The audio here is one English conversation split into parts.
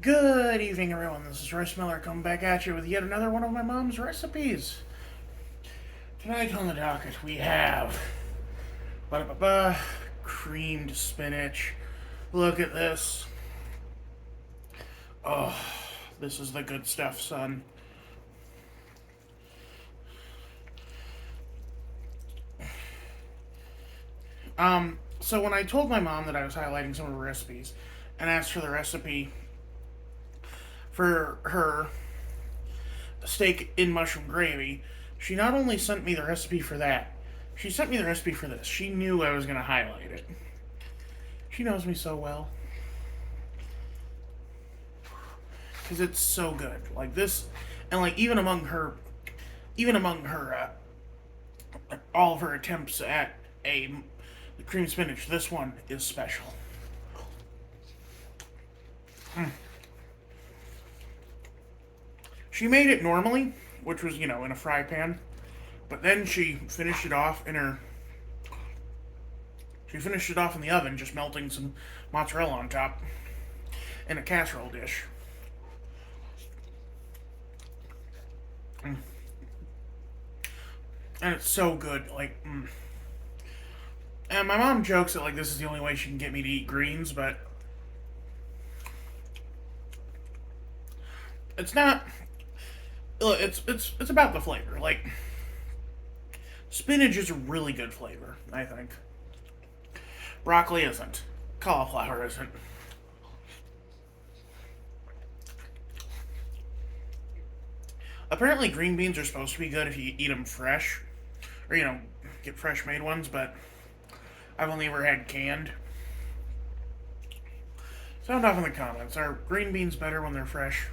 Good evening, everyone. This is Royce Miller coming back at you with yet another one of my mom's recipes. Tonight on the docket we have creamed spinach. Look at this. Oh, this is the good stuff, son. So when I told my mom that I was highlighting some of her recipes and asked for the recipe for her steak in mushroom gravy, she not only sent me the recipe for that, she sent me the recipe for this. She knew I was going to highlight it. She knows me so well. Because it's so good. Like this, and like even among her, all of her attempts at the cream spinach, this one is special. She made it normally, which was, in a fry pan. But then she finished it off in the oven, just melting some mozzarella on top in a casserole dish. And it's so good. And my mom jokes that this is the only way she can get me to eat greens, but it's not. It's about the flavor. Spinach is a really good flavor, I think. Broccoli isn't. Cauliflower isn't. Apparently, green beans are supposed to be good if you eat them fresh, or get fresh made ones. But I've only ever had canned. Sound off in the comments. Are green beans better when they're fresh?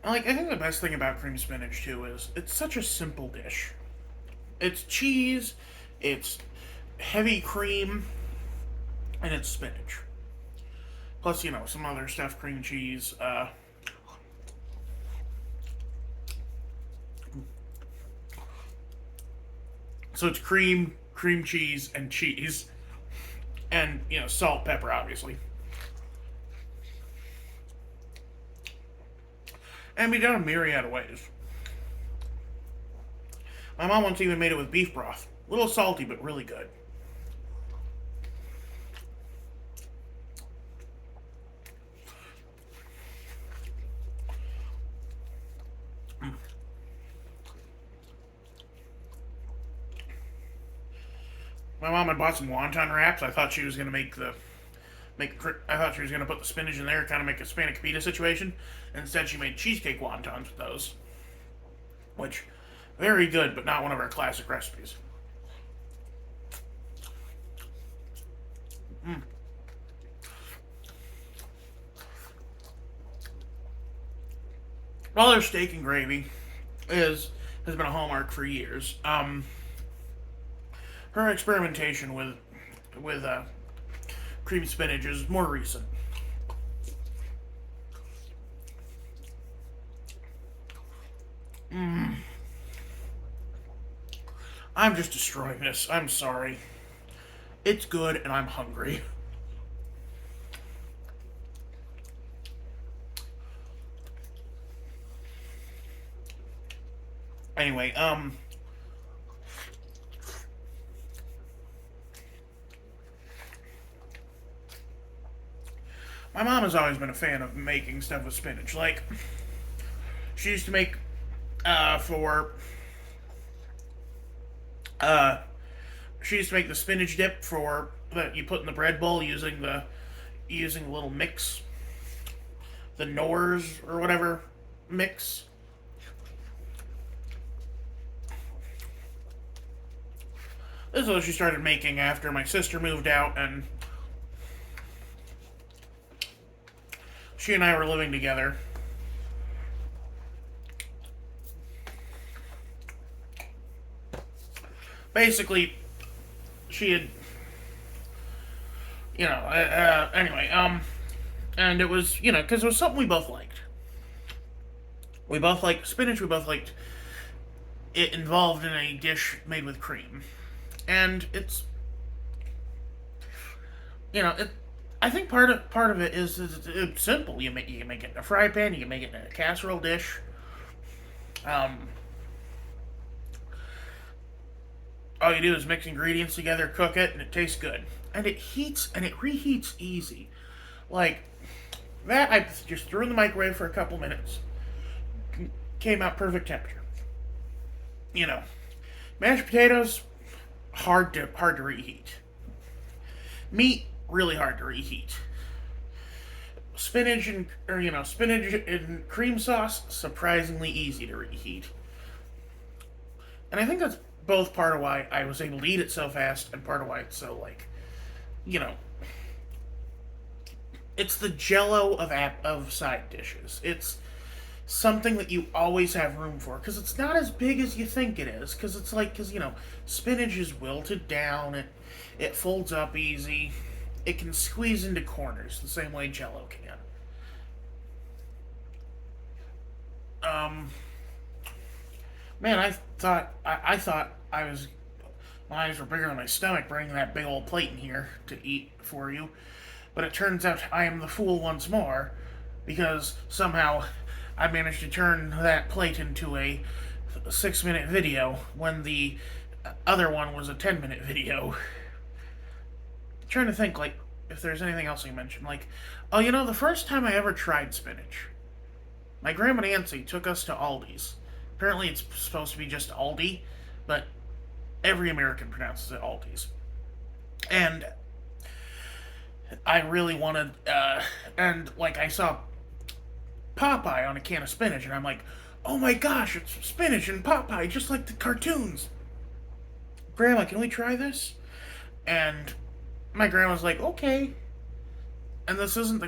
I think the best thing about cream spinach too is it's such a simple dish. It's cheese, it's heavy cream, and it's spinach. Plus, some other stuff, cream cheese. So it's cream cheese, and salt, pepper, obviously. And be done a myriad of ways. My mom once even made it with beef broth. A little salty, but really good. My mom had bought some wonton wraps. I thought she was gonna I thought she was gonna put the spinach in there, kind of make a Spanish pita situation. Instead, she made cheesecake wontons with those, which very good, but not one of our classic recipes. Well, their steak and gravy has been a hallmark for years. Her experimentation with cream spinach is more recent. I'm just destroying this. I'm sorry. It's good, and I'm hungry. Anyway, my mom has always been a fan of making stuff with spinach. She used to make for she used to make the spinach dip for that you put in the bread bowl using the little mix, the Knorrs or whatever mix. This is what she started making after my sister moved out and she and I were living together. Basically, she had, anyway, and it was, because it was something we both liked. We both liked spinach, we both liked it involved in a dish made with cream, and it. I think part of it is it's simple. You can make it in a fry pan. You can make it in a casserole dish. Um, all you do is mix ingredients together, cook it, and it tastes good. And it heats and it reheats easy. Like that, I just threw in the microwave for a couple minutes. Came out perfect temperature. You know, mashed potatoes hard to reheat. Meat really hard to reheat. Spinach and cream sauce surprisingly easy to reheat. And I think that's both part of why I was able to eat it so fast and part of why it's so like, you know, it's the jello of side dishes. It's something that you always have room for because it's not as big as you think it is. Because it's like spinach is wilted down. It folds up easy. It can squeeze into corners the same way jello can. Um, Man, I thought I was my eyes were bigger than my stomach bringing that big old plate in here to eat for you. But it turns out I am the fool once more because somehow I managed to turn that plate into a 6-minute video when the other one was a 10-minute video. I'm trying to think, like, if there's anything else I mentioned. Like, oh, the first time I ever tried spinach, my grandma Nancy took us to Aldi's. Apparently, it's supposed to be just Aldi, but every American pronounces it Aldi's. And I really wanted, and like I saw Popeye on a can of spinach, and I'm like, oh my gosh, it's spinach and Popeye, just like the cartoons. Grandma, can we try this? And my grandma's like, okay. And this isn't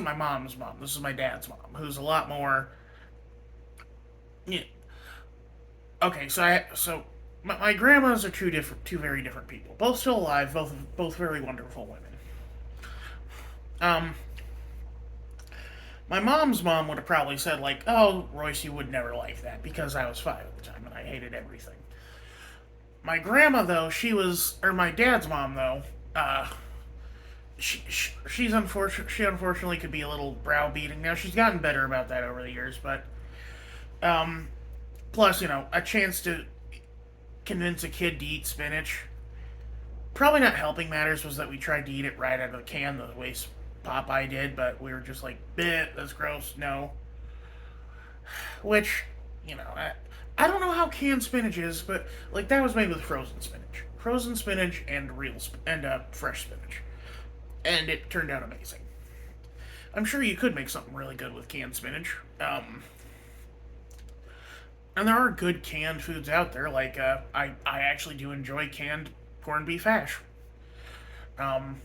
my mom's mom. This is my dad's mom, who's a lot more. Yeah. Okay, so my grandmas are two very different people, both still alive, both very wonderful women. Um, my mom's mom would have probably said like, "Oh, Royce, you would never like that because I was 5 at the time and I hated everything." My grandma though, or my dad's mom though, she's unfortunate. She unfortunately could be a little browbeating. Now she's gotten better about that over the years, but um, plus a chance to convince a kid to eat spinach. Probably not helping matters was that we tried to eat it right out of the can the way Popeye did, but we were just like, "Bit, that's gross." No, which I don't know how canned spinach is, but like that was made with frozen spinach and fresh spinach, and it turned out amazing. I'm sure you could make something really good with canned spinach. And there are good canned foods out there. Like I actually do enjoy canned corned beef hash. Um,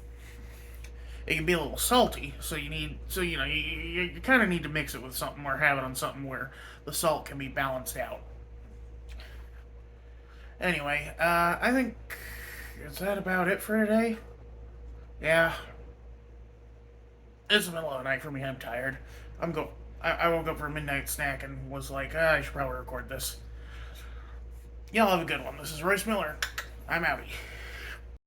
it can be a little salty, so you kind of need to mix it with something or have it on something where the salt can be balanced out. Anyway, I think is that about it for today? Yeah, it's the middle of the night for me. I'm tired. I'm go. I woke up for a midnight snack and was like, I should probably record this. Y'all have a good one. This is Royce Miller. I'm outie.